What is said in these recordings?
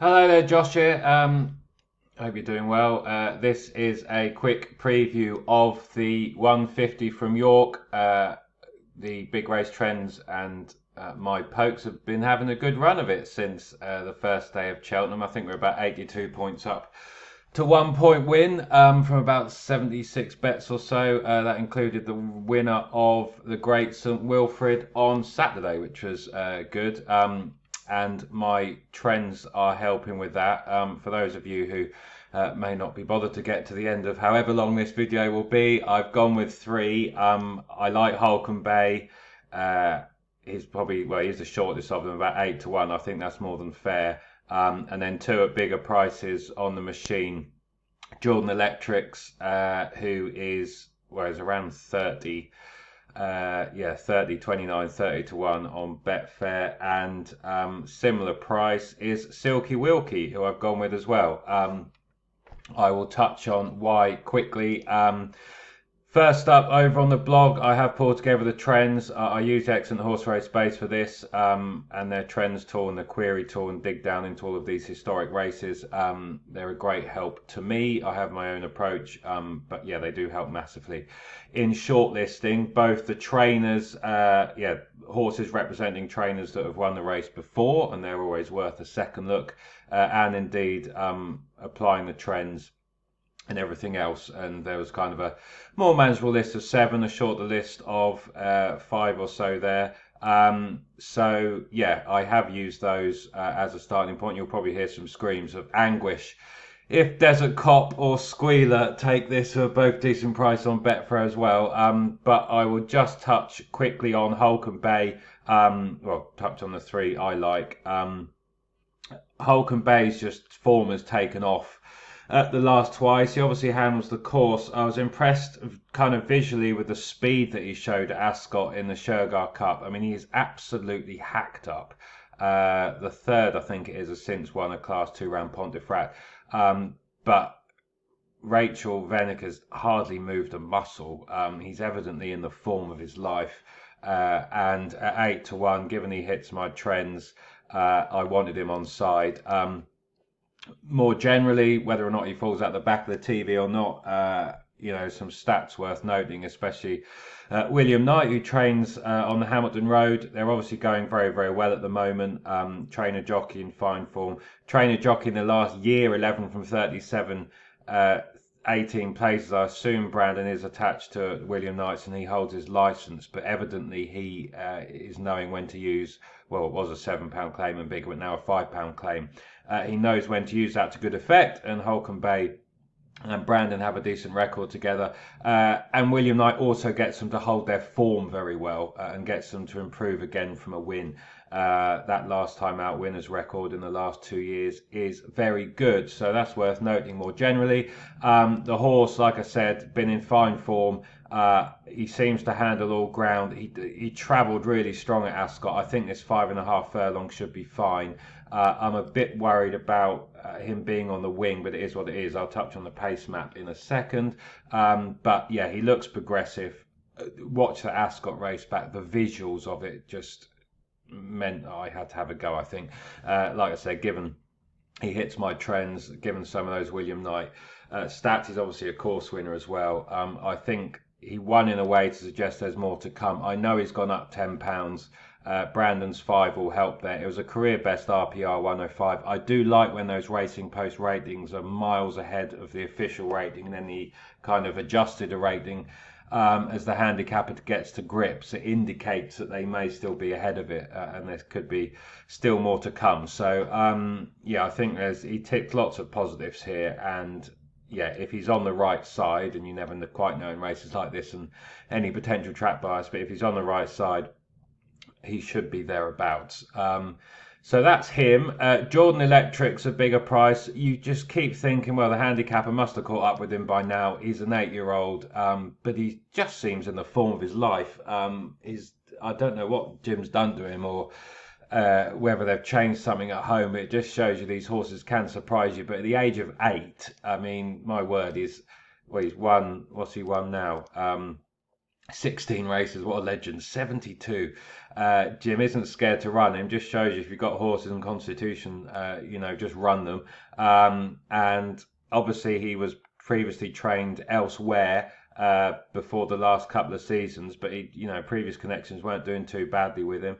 Hello there, Josh here. I hope you're doing well. This is a quick preview of the 150 from York. The big race trends and my pokes have been having a good run of it since the first day of Cheltenham. I think we're about 82 points up to 1 point win from about 76 bets or so. That included the winner of the Great St Wilfrid on Saturday, which was good. And my trends are helping with that. For those of you who may not be bothered to get to the end of however long this video will be, I've gone with three. I like Holcombe Bay. He's probably, well, he's the shortest of them, about 8 to 1. I think that's more than fair. And then two at bigger prices on the machine. Jordan Electrics, who is, well, is around 30. 30, 29, 30 to 1 on Betfair, and similar price is Silky Wilkie, who I've gone with as well. I will touch on why quickly. First up, over on the blog, I have pulled together the trends. I use Excellent Horse Race Base for this, and their trends tool and the query tool, and dig down into all of these historic races. They're a great help to me. I have my own approach, but yeah, they do help massively. In shortlisting, both the trainers, horses representing trainers that have won the race before, and they're always worth a second look, and indeed applying the trends and everything else. And there was kind of a more manageable list of 7, a shorter list of 5 or so there. So yeah, I have used those as a starting point. You'll probably hear some screams of anguish if Desert Cop or Squealer take this for both decent price on Betfair as well. But I will just touch quickly on Holcombe Bay. Touch on the three I like. Holcombe Bay's just form has taken off at the last twice. He obviously handles the course. I was impressed kind of visually with the speed that he showed at Ascot in the Shergar Cup. I mean, he's absolutely hacked up. The third, I think it is, has since won a Class 2 round Pontefract. But Rachel Vennick has hardly moved a muscle. He's evidently in the form of his life. And at 8 to 1, given he hits my trends, I wanted him on side. More generally, whether or not he falls out the back of the TV or not, some stats worth noting, especially William Knight, who trains on the Hamilton Road. They're obviously going very, very well at the moment. Trainer jockey in fine form. Trainer jockey in the last year, 11 from 37, 18 places. I assume Brandon is attached to William Knight's and he holds his licence, but evidently he is knowing when to use, well, it was a £7 claim and bigger, but now a £5 claim. He knows when to use that to good effect, and Holcombe Bay and Brandon have a decent record together. And William Knight also gets them to hold their form very well and gets them to improve again from a win. That last time out winners record in the last 2 years is very good, so that's worth noting more generally. The horse, like I said, been in fine form. He seems to handle all ground. He travelled really strong at Ascot. I think this 5.5 furlong should be fine. I'm a bit worried about him being on the wing, but it is what it is. I'll touch on the pace map in a second. But yeah, he looks progressive. Watch the Ascot race back. The visuals of it just meant I had to have a go, I think. Like I said, given he hits my trends, given some of those William Knight stats, he's obviously a course winner as well. I think he won in a way to suggest there's more to come. I know he's gone up £10. Brandon's 5 will help there. It was a career best RPR 105. I do like when those Racing Post ratings are miles ahead of the official rating, and then he kind of adjusted a rating as the handicapper gets to grips. It indicates that they may still be ahead of it, and there could be still more to come. So I think he ticked lots of positives here, and yeah, if he's on the right side, and you never quite know in races like this and any potential track bias, but if he's on the right side, he should be thereabouts. So that's him. Jordan Electric's a bigger price. You just keep thinking, well, the handicapper must have caught up with him by now. He's an 8-year-old, but he just seems in the form of his life. I don't know what Jim's done to him, or whether they've changed something at home. It just shows you these horses can surprise you. But at the age of 8, I mean, my word, he's won. What's he won now? 16 races, what a legend. 72. Jim isn't scared to run him. Just shows you if you've got horses and constitution, just run them. And obviously he was previously trained elsewhere before the last couple of seasons, but previous connections weren't doing too badly with him.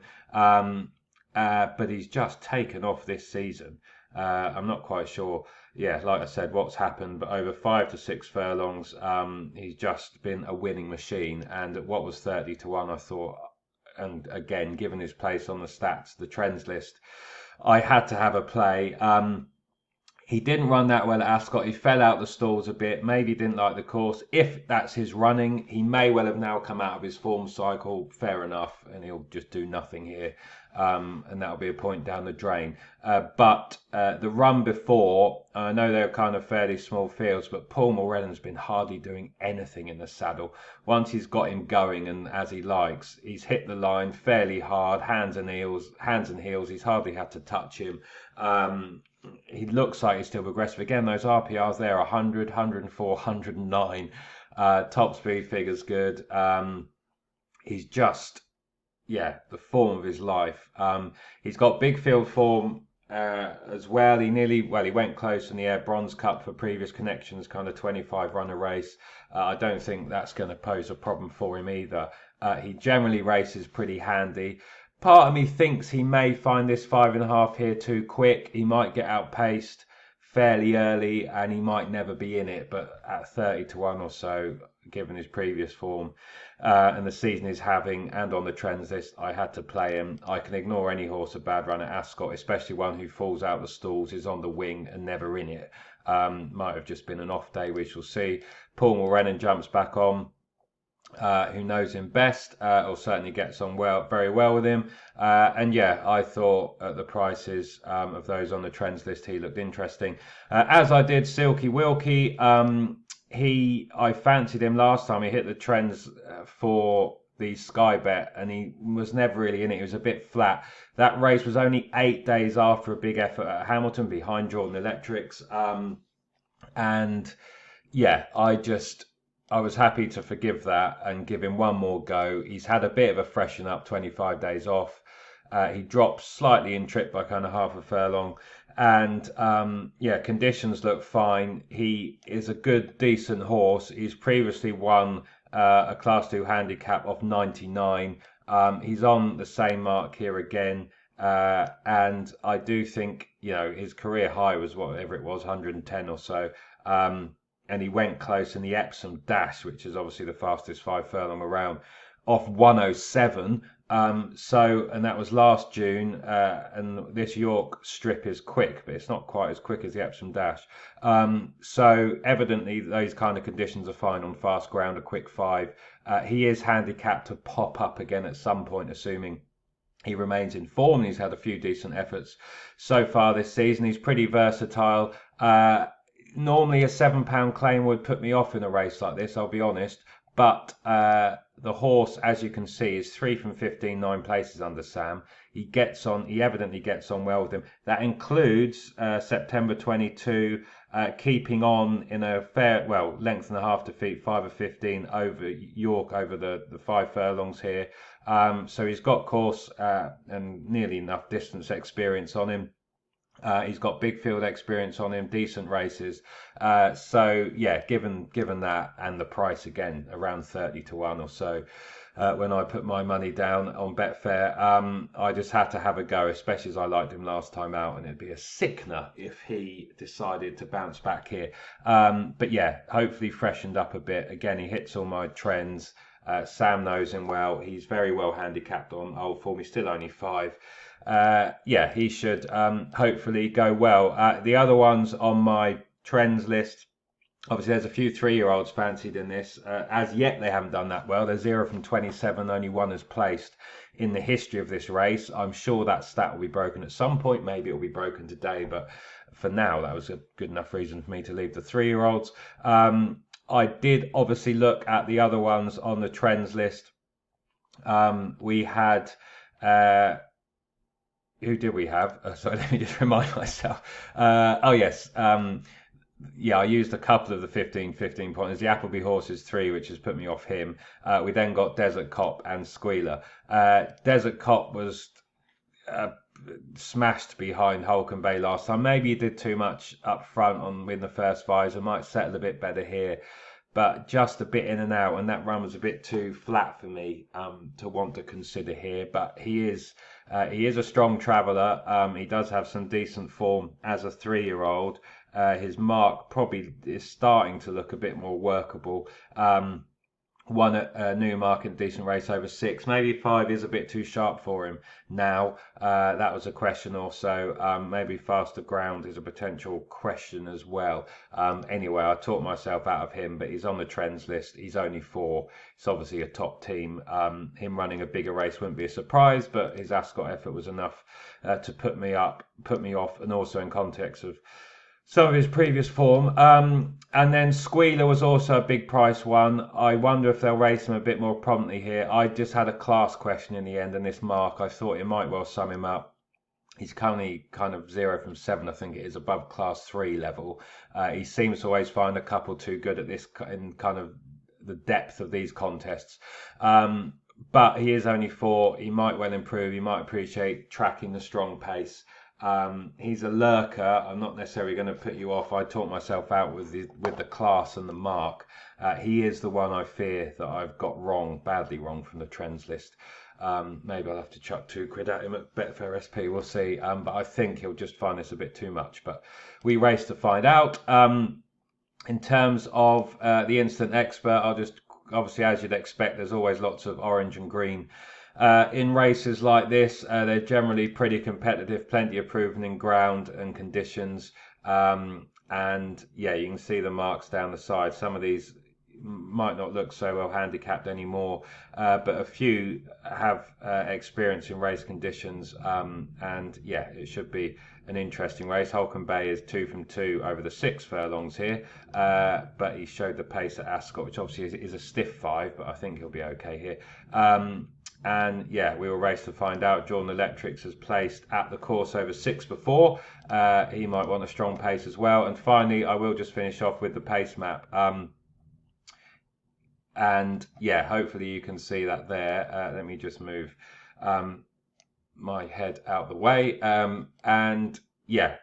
But he's just taken off this season. I'm not quite sure, yeah, like I said, what's happened, but over 5 to 6 furlongs, he's just been a winning machine. And at what was 30 to 1, I thought, and again, given his place on the stats, the trends list, I had to have a play. He didn't run that well at Ascot. He fell out the stalls a bit. Maybe didn't like the course. If that's his running, he may well have now come out of his form cycle. Fair enough, and he'll just do nothing here, and that'll be a point down the drain. But the run before, I know they're kind of fairly small fields, but Paul Mulrennan's been hardly doing anything in the saddle. Once he's got him going, and as he likes, he's hit the line fairly hard, hands and heels. He's hardly had to touch him. He looks like he's still progressive. Again, those RPRs there, 100, 104, 109. Top speed figure's good. He's just, the form of his life. He's got big field form as well. He went close in the Air Bronze Cup for previous connections, kind of 25 runner race. I don't think that's going to pose a problem for him either. He generally races pretty handy. Part of me thinks he may find this 5.5 here too quick. He might get outpaced fairly early and he might never be in it. But at 30 to 1 or so, given his previous form and the season he's having and on the trends list, I had to play him. I can ignore any horse a bad run at Ascot, especially one who falls out the stalls, is on the wing and never in it. Might have just been an off day, we shall see. Paul Mulrennan jumps back on. Who knows him best, or certainly gets on very well with him. I thought at the prices of those on the trends list, he looked interesting. As I did Silky Wilkie. I fancied him last time. He hit the trends for the Sky Bet, and he was never really in it. He was a bit flat. That race was only 8 days after a big effort at Hamilton behind Jordan Electrics. I was happy to forgive that and give him one more go. He's had a bit of a freshen up, 25 days off. He dropped slightly in trip by kind of half a furlong. And conditions look fine. He is a good, decent horse. He's previously won a Class 2 handicap of 99. He's on the same mark here again. And I do think, his career high was whatever it was, 110 or so. And he went close in the Epsom Dash, which is obviously the fastest 5 furlong around, off 107. And that was last June. And this York strip is quick, but it's not quite as quick as the Epsom Dash. So evidently those kind of conditions are fine on fast ground, a quick 5. He is handicapped to pop up again at some point, assuming he remains in form. He's had a few decent efforts so far this season. He's pretty versatile. Normally a £7 claim would put me off in a race like this, I'll be honest. But the horse, as you can see, is 3 from 15, 9 places under Sam. He evidently gets on well with him. That includes September 22, keeping on in a fair, length and a half defeat, 5 of 15 over York over the 5 furlongs here. So he's got course and nearly enough distance experience on him. He's got big field experience on him, decent races. Given that and the price again, around 30 to 1 or so, when I put my money down on Betfair, I just had to have a go, especially as I liked him last time out, and it'd be a sickener if he decided to bounce back here. Hopefully freshened up a bit. Again, he hits all my trends. Sam knows him well. He's very well handicapped on old form. He's still only 5. He should hopefully go well. The other ones on my trends list, obviously there's a few 3-year-olds fancied in this. As yet they haven't done that well. They're 0 from 27, only one has placed in the history of this race. I'm sure that stat will be broken at some point. Maybe it will be broken today, but for now that was a good enough reason for me to leave the 3-year-olds. I did obviously look at the other ones on the trends list. We had who did we have? Sorry, let me just remind myself. yeah, I used a couple of the 15 pointers. The Appleby Horse is 3, which has put me off him. We then got Desert Cop and Squealer. Desert Cop was uh, smashed behind Holcomb Bay last time. Maybe he did too much up front on in the first visor. Might settle a bit better here, but just a bit in and out, and that run was a bit too flat for me to want to consider here. But he is a strong traveller. He does have some decent form as a 3-year-old. His mark probably is starting to look a bit more workable. Won a Newmarket, a decent race over 6. Maybe 5 is a bit too sharp for him now. That was a question also. Maybe faster ground is a potential question as well. Anyway, I talked myself out of him, but he's on the trends list. He's only 4. It's obviously a top team. Him running a bigger race wouldn't be a surprise, but his Ascot effort was enough to put me off, and also in context of some of his previous form. And then Squealer was also a big price one. I wonder if they'll race him a bit more promptly here. I just had a class question in the end, and this mark, I thought it might well sum him up. He's currently kind of 0 from 7, I think it is, above class 3 level. He seems to always find a couple too good at this in kind of the depth of these contests. But he is only 4. He might well improve. He might appreciate tracking the strong pace. He's a lurker. I'm not necessarily going to put you off. I talked myself out with the class and the mark. He is the one I fear that I've got badly wrong from the trends list. Maybe I'll have to chuck £2 at him at Betfair SP. We'll see. But I think he'll just find this a bit too much. But we race to find out. In terms of the Instant Expert, I'll just obviously, as you'd expect, there's always lots of orange and green. In races like this, they're generally pretty competitive, plenty of proven in ground and conditions. And yeah, you can see the marks down the side. Some of these might not look so well handicapped anymore, but a few have experience in race conditions. And yeah, it should be an interesting race. Holcomb Bay is 2 from 2 over the 6 furlongs here, but he showed the pace at Ascot, which obviously is a stiff 5, but I think he'll be okay here. And yeah, we will race to find out. Jordan Electrics has placed at the course over 6 before. He might want a strong pace as well. And finally, I will just finish off with the pace map. And yeah, hopefully you can see that there. Let me just move my head out the way. And yeah,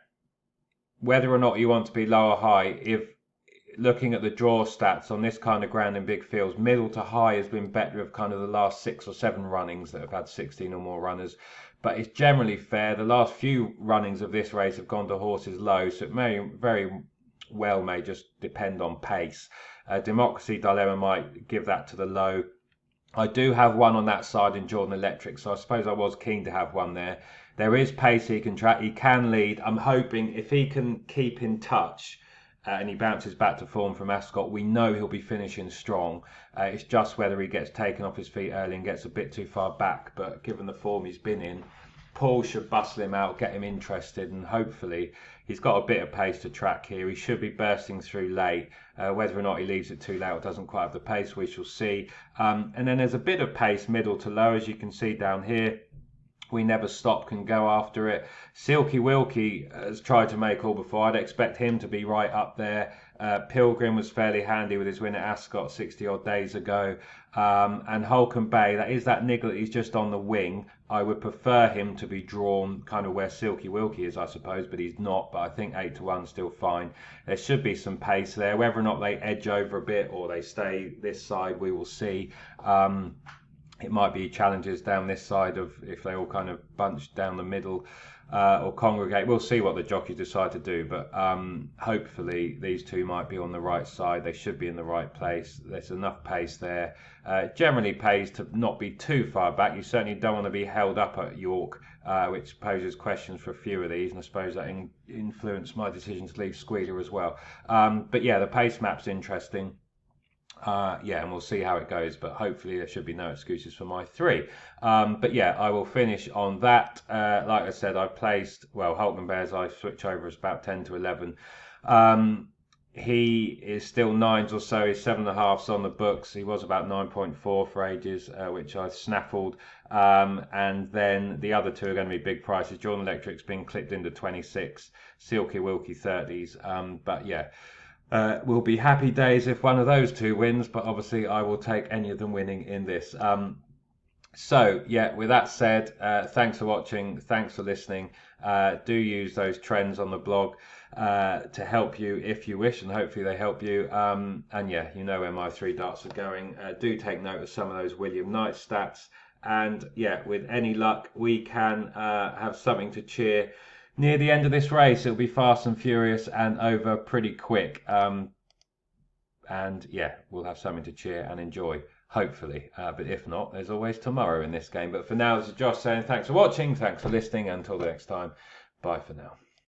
whether or not you want to be low or high, if looking at the draw stats on this kind of ground in big fields, middle to high has been better of kind of the last 6 or 7 runnings that have had 16 or more runners. But it's generally fair. The last few runnings of this race have gone to horses low, so it may very well may just depend on pace. Democracy Dilemma might give that to the low. I do have one on that side in Jordan Electric, so I suppose I was keen to have one there. There is pace he can track. He can lead. I'm hoping if he can keep in touch and he bounces back to form from Ascot, we know he'll be finishing strong. It's just whether he gets taken off his feet early and gets a bit too far back. But given the form he's been in, Paul should bustle him out, get him interested, and hopefully he's got a bit of pace to track here. He should be bursting through late. Whether or not he leaves it too late or doesn't quite have the pace, we shall see. And then there's a bit of pace middle to low, as you can see down here. We Never Stop can go after it. Silky Wilkie has tried to make all before. I'd expect him to be right up there. Pilgrim was fairly handy with his win at Ascot 60 odd days ago. And Holcomb Bay, that is that niggle that he's just on the wing. I would prefer him to be drawn kind of where Silky Wilkie is, I suppose, but he's not. But I think 8 to 1 still fine. There should be some pace there. Whether or not they edge over a bit or they stay this side, we will see. It might be challenges down this side of if they all kind of bunch down the middle or congregate. We'll see what the jockeys decide to do, but hopefully these two might be on the right side. They should be in the right place. There's enough pace there. It generally pays to not be too far back. You certainly don't want to be held up at York, which poses questions for a few of these, and I suppose that influenced my decision to leave Squealer as well. But yeah, the pace map's interesting. Yeah, and we'll see how it goes, but hopefully there should be no excuses for my 3. But yeah, I will finish on that. Like I said, I placed, well, Holcomb Bears, I switch over, it's about 10 to 11. he is still nines or so. He's 7.5s on the books. He was about 9.4 for ages, which I snaffled. And then the other two are going to be big prices. Jordan Electric's been clipped into 26, Silky Wilkie 30s. But yeah, will be happy days if one of those two wins. But obviously, I will take any of them winning in this. So yeah, with that said, thanks for watching, thanks for listening. Do use those trends on the blog to help you if you wish, and hopefully they help you. And yeah, you know where my three darts are going. Do take note of some of those William Knight stats, and yeah, with any luck we can have something to cheer near the end of this race. It'll be fast and furious and over pretty quick. And yeah, we'll have something to cheer and enjoy, hopefully. But if not, there's always tomorrow in this game. But for now, this is Josh saying thanks for watching, thanks for listening. Until the next time, bye for now.